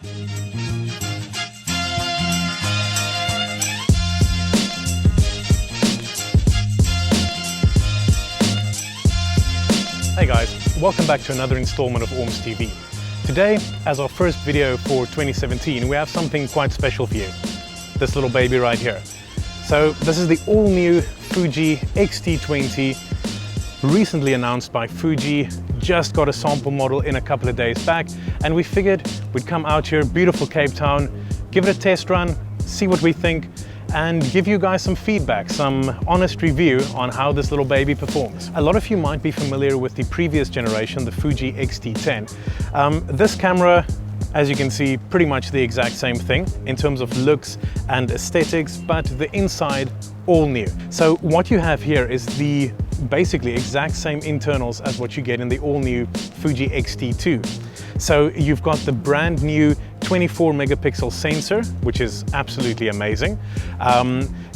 Hey guys, welcome back to another installment of OrmsTV. Today, as our first video for 2017, we have something quite special for you. This little baby right here. So this is the all-new Fuji X-T20, recently announced by Fuji, just got a sample model in a couple of days back, and we figured we'd come out here, beautiful Cape Town, give it a test run, see what we think, and give you guys some feedback, some honest review on how this little baby performs. A lot of you might be familiar with the previous generation, the Fuji X-T10. This camera, as you can see, pretty much the exact same thing in terms of looks and aesthetics, but the inside all new. So what you have here is the basically exact same internals as what you get in the all-new Fuji X-T2. So you've got the brand new 24 megapixel sensor, which is absolutely amazing.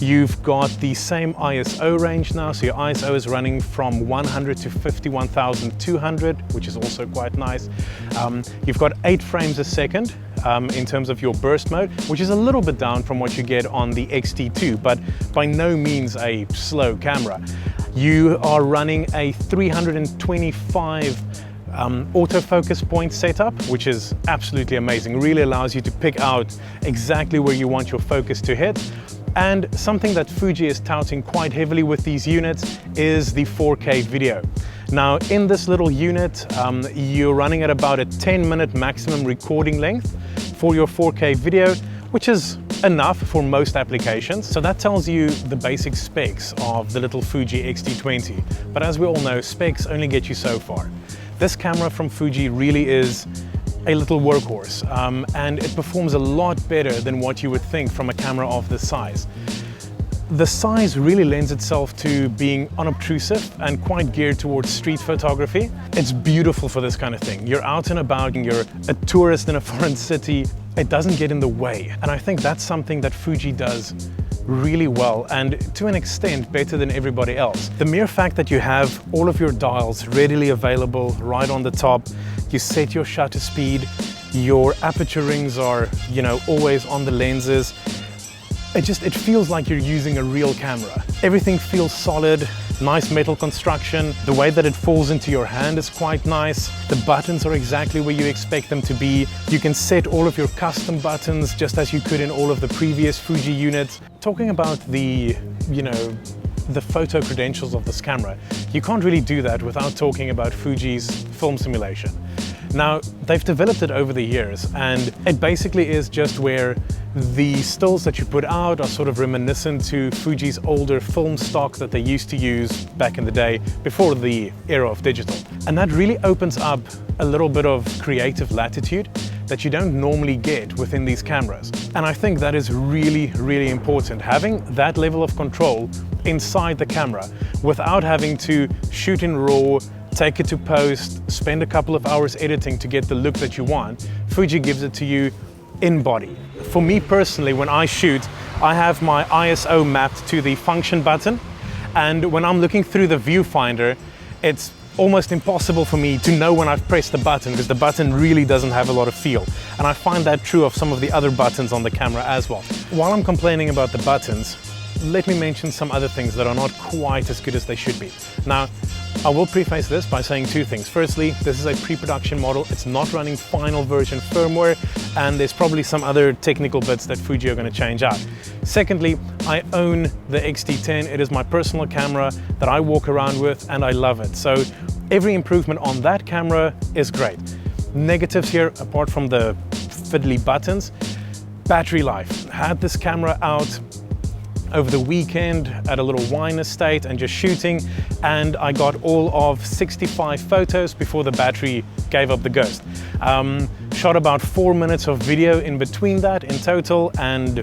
You've got the same ISO range now, so your ISO is running from 100 to 51,200, which is also quite nice. You've got 8 frames a second in terms of your burst mode, which is a little bit down from what you get on the X-T2, but by no means a slow camera. You are running a 325 autofocus point setup, which is absolutely amazing. Really allows you to pick out exactly where you want your focus to hit. And something that Fuji is touting quite heavily with these units is the 4K video. Now in this little unit, you're running at about a 10-minute maximum recording length for your 4K video, which is enough for most applications. So that tells you the basic specs of the little Fuji X-T20. But as we all know, specs only get you so far. This camera from Fuji really is a little workhorse, and it performs a lot better than what you would think from a camera of this size. The size really lends itself to being unobtrusive and quite geared towards street photography. It's beautiful for this kind of thing. You're out and about and you're a tourist in a foreign city. It doesn't get in the way. And I think that's something that Fuji does really well, and to an extent better than everybody else. The mere fact that you have all of your dials readily available right on the top, you set your shutter speed, your aperture rings are, always on the lenses. It feels like you're using a real camera. Everything feels solid, nice metal construction. The way that it falls into your hand is quite nice. The buttons are exactly where you expect them to be. You can set all of your custom buttons just as you could in all of the previous Fuji units. Talking about the photo credentials of this camera, you can't really do that without talking about Fuji's film simulation. Now, they've developed it over the years, and it basically is just where the stills that you put out are sort of reminiscent to Fuji's older film stock that they used to use back in the day before the era of digital. And that really opens up a little bit of creative latitude that you don't normally get within these cameras. And I think that is really, really important. Having that level of control inside the camera without having to shoot in RAW, take it to post, spend a couple of hours editing to get the look that you want. Fuji gives it to you in body. For me personally, when I shoot, I have my ISO mapped to the function button, and when I'm looking through the viewfinder, it's almost impossible for me to know when I've pressed the button, because the button really doesn't have a lot of feel. And I find that true of some of the other buttons on the camera as well. While I'm complaining about the buttons, let me mention some other things that are not quite as good as they should be. Now, I will preface this by saying two things. Firstly, this is a pre-production model. It's not running final version firmware, and there's probably some other technical bits that Fuji are going to change out. Secondly, I own the X-T10. It is my personal camera that I walk around with, and I love it. So every improvement on that camera is great. Negatives here, apart from the fiddly buttons, battery life. Had this camera out over the weekend at a little wine estate and just shooting, and I got all of 65 photos before the battery gave up the ghost. Shot about 4 minutes of video in between that in total, and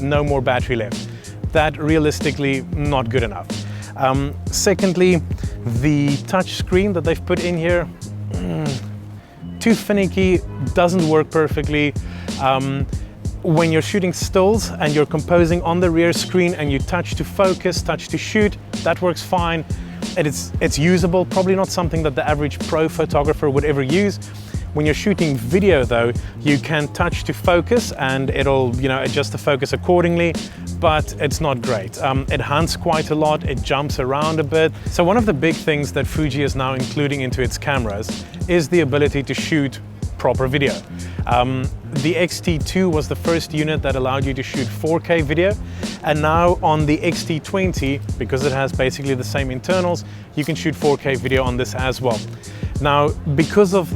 no more battery left. That realistically not good enough. Secondly, the touch screen that they've put in here, too finicky, doesn't work perfectly. When you're shooting stills and you're composing on the rear screen and you touch to focus, touch to shoot, that works fine. It's usable, probably not something that the average pro photographer would ever use. When you're shooting video though, you can touch to focus and it'll, adjust the focus accordingly, but it's not great. It hunts quite a lot, it jumps around a bit. So one of the big things that Fuji is now including into its cameras is the ability to shoot proper video. The X-T2 was the first unit that allowed you to shoot 4K video, and now on the X-T20, because it has basically the same internals, you can shoot 4K video on this as well. Now, because of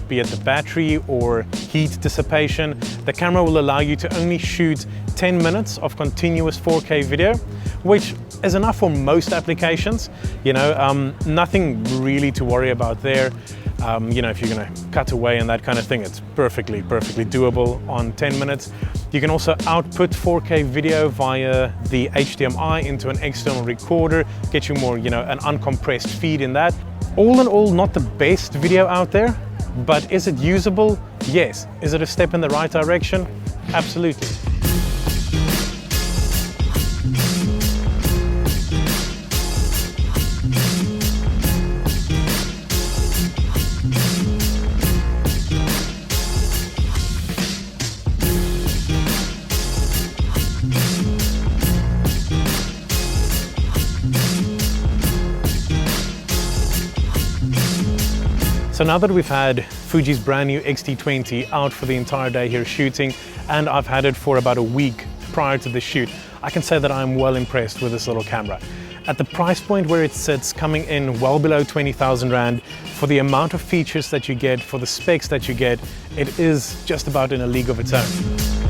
be it the battery or heat dissipation, the camera will allow you to only shoot 10 minutes of continuous 4K video, which is enough for most applications. Nothing really to worry about there. If you're going to cut away and that kind of thing, it's perfectly doable on 10 minutes. You can also output 4K video via the HDMI into an external recorder, get you more, an uncompressed feed in that. All in all, not the best video out there, but is it usable? Yes. Is it a step in the right direction? Absolutely. So now that we've had Fuji's brand new X-T20 out for the entire day here shooting, and I've had it for about a week prior to the shoot, I can say that I'm well impressed with this little camera. At the price point where it sits, coming in well below 20,000 Rand, for the amount of features that you get, for the specs that you get, it is just about in a league of its own.